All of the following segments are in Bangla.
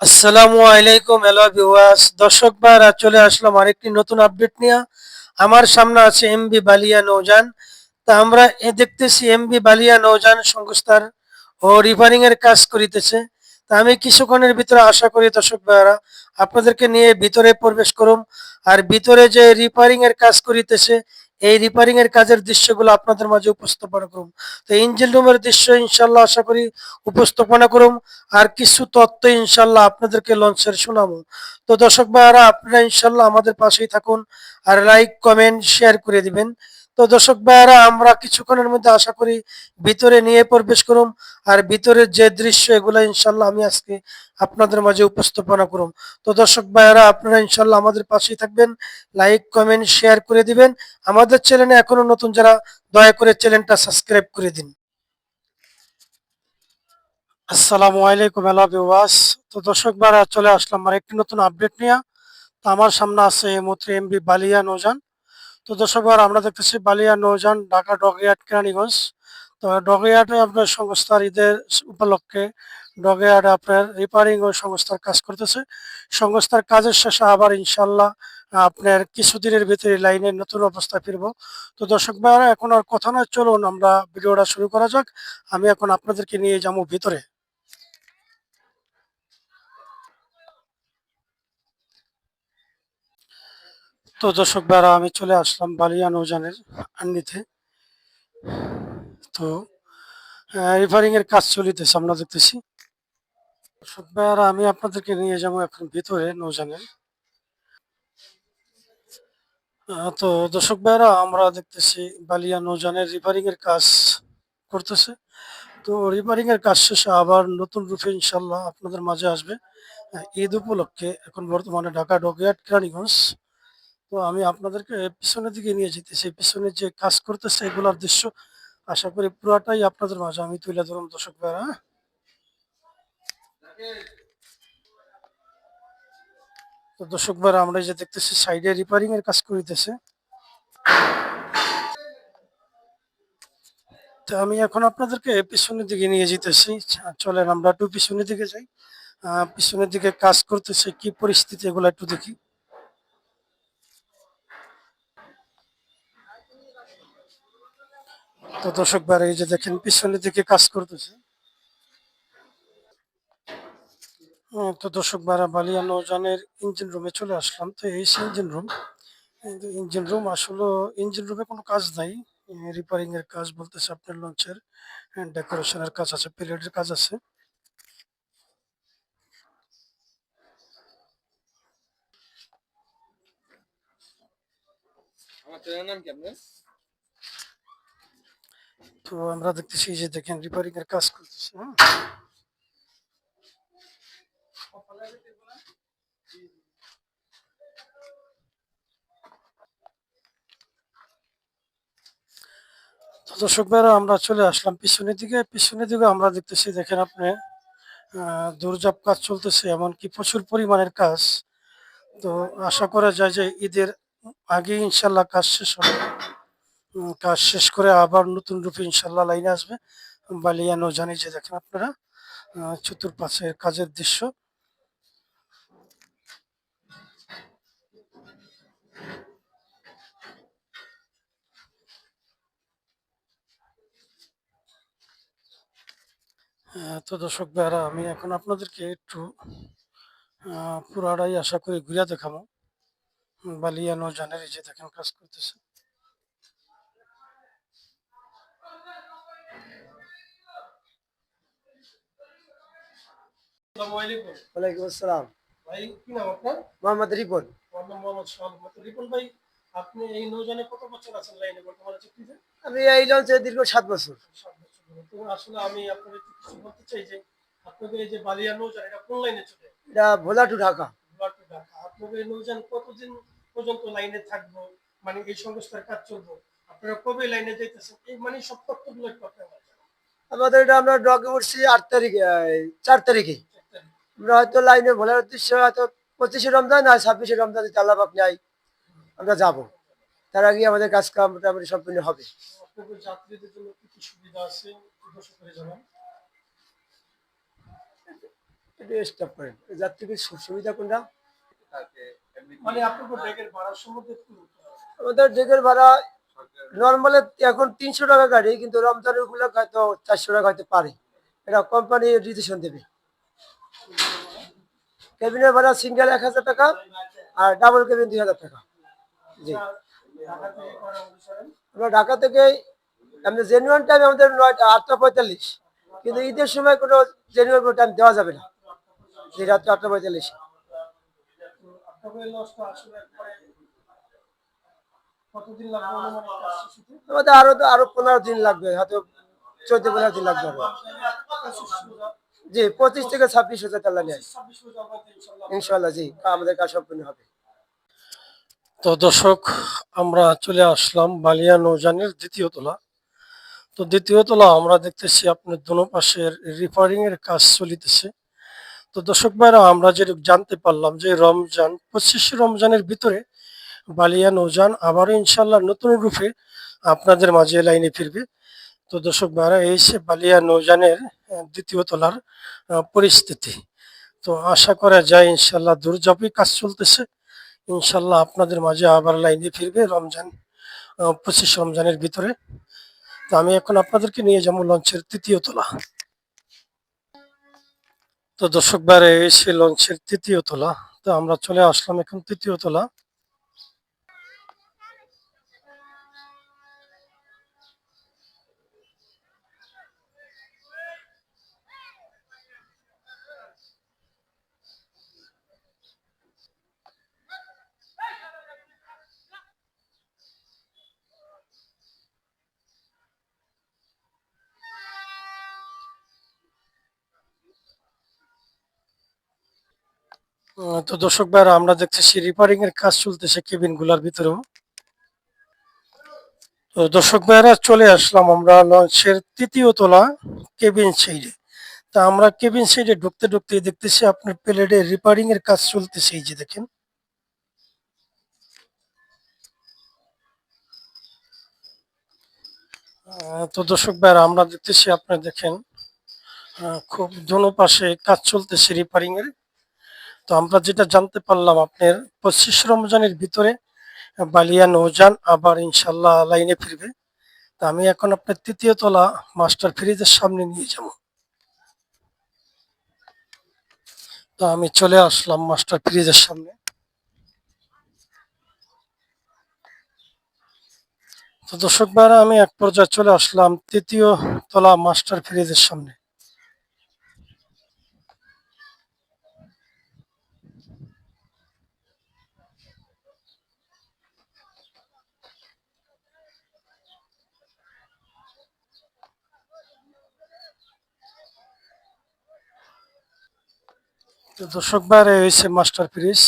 আসসালামু আলাইকুম, হ্যালো ভিউয়ার্স। দর্শক ভাইরা, চলে আসলাম আরেকটি নতুন আপডেট নিয়ে। আমার সামনে আছে এমবি বালিয়া নৌযান। তা আমরা দেখতেছি এমবি বালিয়া নৌযান সংস্থার ও রিফারিং এর কাজ করিতেছে। তা আমি কিছুক্ষণের ভিতরে আশা করি দর্শক ভাইরা আপনাদেরকে নিয়ে ভিতরে প্রবেশ করুম। আর ভিতরে যে রিপেয়ারিং এর কাজ করিতেছে, এই রিপেয়ারিং এর কাজের দৃশ্যগুলো আপনাদের মাঝে উপস্থাপনা করুম। তো ইঞ্জিন রুমের দৃশ্য ইনশাল্লাহ আশা করি উপস্থাপনা করুম। আর কিছু তথ্য ইনশাল্লাহ আপনাদেরকে লঞ্চের শোনাবো। তো দর্শক ভাইয়ারা, আপনারা ইনশাল্লাহ আমাদের পাশেই থাকুন আর লাইক কমেন্ট শেয়ার করে দিবেন। তো দর্শক ভাইয়ারা, আমরা কিছুক্ষণের মধ্যে আশা করি ভিতরে নিয়ে প্রবেশ করুম। আর ভিতরের যে দৃশ্য, এগুলো ইনশাল্লাহ আমি আজকে আপনাদের মাঝে উপস্থাপনা করুম। তো দর্শক ভাইয়ারা, আপনারা ইনশাল্লাহ আমাদের পাশেই থাকবেন, লাইক কমেন্ট শেয়ার করে দিবেন। আমাদের চ্যানেলে এখনো নতুন যারা, দয়া করে চ্যানেলটা সাবস্ক্রাইব করে দিন। আসসালামু আলাইকুম, হ্যালো ভিউয়ার্স। তো দর্শক ভাইরা, চলে আসলাম আর একটি নতুন আপডেট নিয়ে। তো আমার সামনে আছে এই মুহূর্তে এমবি বালিয়া নৌযান। তো দর্শক ভাইরা, আমরা দেখতেছি বালিয়া নৌযান, ঢাকা ডকইয়ার্ড, কেরানীগঞ্জ। তো ডকইয়ার্ডে আপনার সংস্থার ঈদের উপলক্ষে ডকইয়ার্ডে আপনার রিপেয়ারিং ও সংস্থার কাজ করতেছে। সংস্থার কাজের শেষে আবার ইনশাল্লাহ আপনার কিছুদিনের ভিতরে লাইনে নতুন অবস্থায় ফিরবো। তো দর্শক ভাইরা, এখন আর কথা নয়, চলুন আমরা ভিডিওটা শুরু করা যাক। আমি এখন আপনাদেরকে নিয়ে যাবো ভিতরে। তো দর্শক ভাইরা, আমি চলে আসলাম বালিয়া নৌযানের আন্নিতে। তো রিফারিং এর কাজ চলিতেছে, আমরা দেখতেছি। দর্শক ভাইরা, আমি আপনাদেরকে নিয়ে যাবো এখন ভিতরে নৌযানের। তো দর্শক ভাইরা, আমরা দেখতেছি বালিয়া নৌযানের রিফারিং এর কাজ করতেছে। তো রিপেয়ারিং এর কাজ শেষে আবার নতুন রূপে ইনশাল্লাহ আপনাদের মাঝে আসবে ঈদ উপলক্ষে। এখন বর্তমানে ঢাকা ডকইয়ার্ড, কেরানীগঞ্জ। তো আমি আপনাদেরকে পিছনের দিকে নিয়ে যেতেছি, পিছনে যে কাজ করতেছে এগুলার দৃশ্য আশা করি পুরাটাই আপনাদের মাঝে আমি তুলে ধরুন দর্শক ভাইরা, হ্যাঁ? তো দর্শক ভাইরা, আমরা এই যে দেখতেছি সাইডে রিপেয়ারিং এর কাজ করিতেছে। তো আমি এখন আপনাদেরকে পিছনের দিকে নিয়ে যেতেছি। চলেন আমরা একটু পিছনের দিকে যাই। পিছনের দিকে কাজ করতেছে কি পরিস্থিতি, এগুলো একটু দেখি। তো দর্শক ভাইরা, এই যে দেখেন পিছনের দিকে কাজ করতেছে। তো দর্শক ভাইরা, বালিয়া নৌযানের ইঞ্জিন রুমে চলে আসলাম। তো এই ইঞ্জিন রুম, ইঞ্জিন রুম আসলে ইঞ্জিন রুমে কোনো কাজ নাই। রিপেয়ারিং এর কাজ বলতেছে আপনার লঞ্চের ডেকোরেশনের কাজ আছে, পিরিয়ডের কাজ আছে। তো আমরা দেখতেছি যে দেখেন রিপেয়ারিং এর কাজ করতেছে, হ্যাঁ? তো দর্শক ভাইরা, আমরা চলে আসলাম পিছনের দিকে। পিছনের দিকে আমরা দেখতেছি, দেখেন আপনি দৌড়ঝাঁপ কাজ চলতেছে, এমনকি প্রচুর পরিমাণের কাজ। তো আশা করা যায় যে ঈদের আগে ইনশাল্লাহ কাজ শেষ হবে। কাজ শেষ করে আবার নতুন রূপে ইনশাল্লাহ লাইনে আসবে বালিয়া নৌযানে। যে দেখেন আপনারা চতুর্পাশের কাজের দৃশ্য। তো দর্শক ভাইরা, আমি এখন আপনাদেরকে একটু পুরাটাই আশা করি ঘুরিয়া দেখাবো বালিয়া নৌযানের। এই যে দেখেন কাজ করতেছে। আসসালামু আলাইকুম। ওয়ালাইকুম আসসালাম। ভাই, কি নাম আপনার? মোহাম্মদ রিপন। আমার নাম মোহাম্মদ সোহাগ। রিপন ভাই, আপনি এই নৌযানে কত বছর আছেন লাইনে বর্তমানে চাকরিতে? আমি এই লঞ্চে দীর্ঘ 7 বছর। 7 বছর ধরে। তো আসলে আমি আপনাদের একটু কিছু বলতে চাই যে আপনাদের এই যে বালিয়া নৌযান, এটা কোন লাইনে চলে? এটা ভোলা টু ঢাকা। ভোলা টু ঢাকা। আপনাদের এই নৌযান কতদিন পর্যন্ত লাইনে থাকবো, মানে এই সংস্থার কাজ চলবো, আপনারা কবে লাইনে যাইতেছেন, এই মানে সব তথ্যগুলো একটু আপনার জানান। আমাদের এটা আমরা ডগে উঠছি 8 তারিখে, 4 তারিখে। 4 তারিখ। আমরা হয়তো লাইনে ভোলার উদ্দেশ্য হয়তো 25শে রমজান আর 26শে রমজান, যদি আল্লাহ পাক নেয় আমরা যাব। তার আগে আমাদের কাজ কাম মোটামুটি সম্পূর্ণ হবে। আপনাদের যাত্রীদের জন্য কি কি সুবিধা আছে একটু করে জানান। একটু স্টপ করেন, যাত্রীদের সুবিধা কোনটা? মানে আপনার ব্যাগের ভাড়া সম্বন্ধে একটু আমাদের ডেকের ভাড়া নর্মালে এখন 300 টাকা গাড়ি, কিন্তু রমজানের গুলো হয়তো 400 টাকা হয়তো পারে, এটা কোম্পানি ডিসিশন দেবে। কেবিনের ভাড়া সিঙ্গেল 1000 টাকা, আর ডাবল কেবিন 2000 টাকা। জি, ঢাকা থেকে করা অনুসরণ আমরা ঢাকা থেকে আমাদের জেনুয়ান টাইম আমাদের 8টা 45, কিন্তু ঈদের সময় কোনো জেনুয়ান টাইম দেওয়া যাবে না, যে রাত্রে 8টা 45। আপনাদের লসটা আসলে পরে কতদিন লাগবে অনুমানিক কাজ শেষ হতে? আমাদের আরো 15 দিন লাগবে, হয়তো 14-15 দিন লাগবে আরো। জি, 25 থেকে 26 হাজার টাকা নেয় 26 পর্যন্ত আমরা ইনশাআল্লাহ। ইনশাল্লাহ। জি, আমাদের কাজ সম্পূর্ণ হবে। তো দর্শক, আমরা চলে আসলাম বালিয়া নৌযানের দ্বিতীয় তলা। তো দ্বিতীয় তলা আমরা দেখতেছি আপনার দোনো পাশের রিপেয়ারিং এর কাজ চলিতেছে। তো দর্শক ভাইরা, আমরা যেটুকু জানতে পারলাম যে রমজান 25 রমজানের ভিতরে বালিয়া নৌযান আবারও ইনশাল্লাহ নতুন রূপে আপনাদের মাঝে লাইনে ফিরবে। তো দর্শক ভাইরা, এই সে বালিয়া নৌযানের দ্বিতীয় তলার পরিস্থিতি। তো আশা করা যায় ইনশাল্লাহ দূরযাপী কাজ চলতেছে, ইনশাল্লাহ আপনাদের মাঝে আবার লাইনে ফিরবে রমজান 25 রমজানের ভিতরে। তো আমি এখন আপনাদেরকে নিয়ে যাবো লঞ্চের তৃতীয় তলা। তো দর্শক বাইরে এসে লঞ্চের তৃতীয় তলা। তো আমরা চলে আসলাম এখন তৃতীয় তলা। তো দর্শক ভাইরা, আমরা দেখতেছি রিপেয়ারিং এর কাজ চলতেছে কেবিন গুলার ভিতরেও। তো দর্শক ভাইরা, চলে আসলাম আমরা লঞ্চের তৃতীয় তলা কেবিন সাইডে। তা আমরা কেবিন সাইডে ঢুকতে ঢুকতে দেখতেছি আপনার প্লেটে রিপেয়ারিং এর কাজ চলতেছে, এই যে দেখেন। তো দর্শক ভাইরা, আমরা দেখতেছি আপনার দেখেন খুব দোনো পাশে কাজ চলতেছে রিপেয়ারিং এর। তো আমরা যেটা জানতে পারলাম আপনার 25 রমজানের ভিতরে বালিয়া নৌযান আবার ইনশাল্লাহ লাইনে ফিরবে। তা আমি এখন আপনার তৃতীয় তলা মাস্টার ফ্রিজের সামনে নিয়ে যাব। তো আমি চলে আসলাম মাস্টার ফ্রিজের সামনে। তো দর্শক ভাইরা, আমি এক পর্যায়ে চলে আসলাম তৃতীয় তলা মাস্টার ফ্রিজের সামনে। তো দর্শক ভাইরা, এই হচ্ছে মাস্টার ফ্রিজ।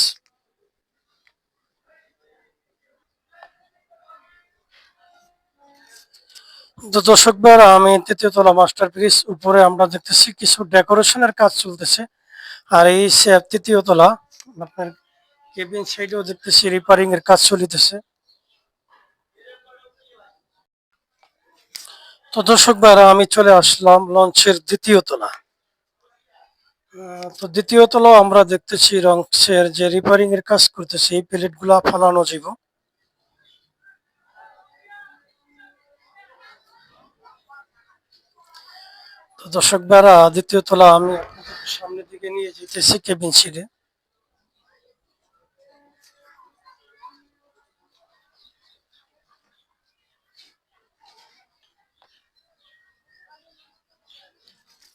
তো দর্শক ভাইরা, আমি তৃতীয় তলা মাস্টার ফ্রিজ উপরে আমরা দেখতেছি কিছু ডেকোরেশনের কাজ চলতেছে। আর এই সে তৃতীয় তলা আপনার কেবিন সাইডেও দেখতেছি রিপেয়ারিং এর কাজ চলিতেছে। তো দর্শক ভাইরা, আমি চলে আসলাম লঞ্চের দ্বিতীয় তলা। তো দ্বিতীয় তলাও আমরা দেখতেছি লঞ্চের যে রিপেয়ারিং এর কাজ করতেছে, এই প্লেট গুলা ফালানো যাব। তো দর্শক ভাইরা, দ্বিতীয় তলা আমি আপনাদের সামনের দিকে নিয়ে যেতেছি কেবিন সাইডে।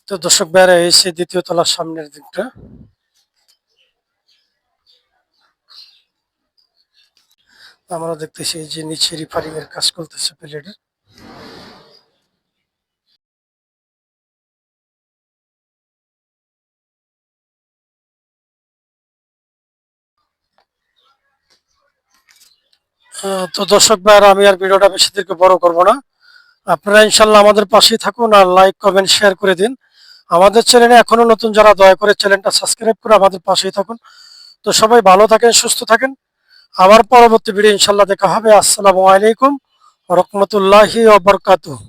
তো দর্শক ভাইরা, এসে দ্বিতীয় তলার সামনের দিকটা আমরা দেখতেছি যে নিচে রিপেয়ারিং এর কাজ করতেছে প্লেটের। তো দর্শক ভাইরা, আমি আর ভিডিওটা বেশি থেকে বড় করব না। আপনারা ইনশাল্লাহ আমাদের পাশেই থাকুন আর লাইক কমেন্ট শেয়ার করে দিন। আমাদের চ্যানেলে এখনো নতুন যারা, দয়া করে চ্যানেলটা সাবস্ক্রাইব করে আমাদের পাশেই থাকুন। তো সবাই ভালো থাকেন, সুস্থ থাকেন। আবার পরবর্তী ভিডিও ইনশাল্লাহ দেখা হবে। আসসালামু আলাইকুম ওয়া রাহমাতুল্লাহি ওয়া বারাকাতুহু।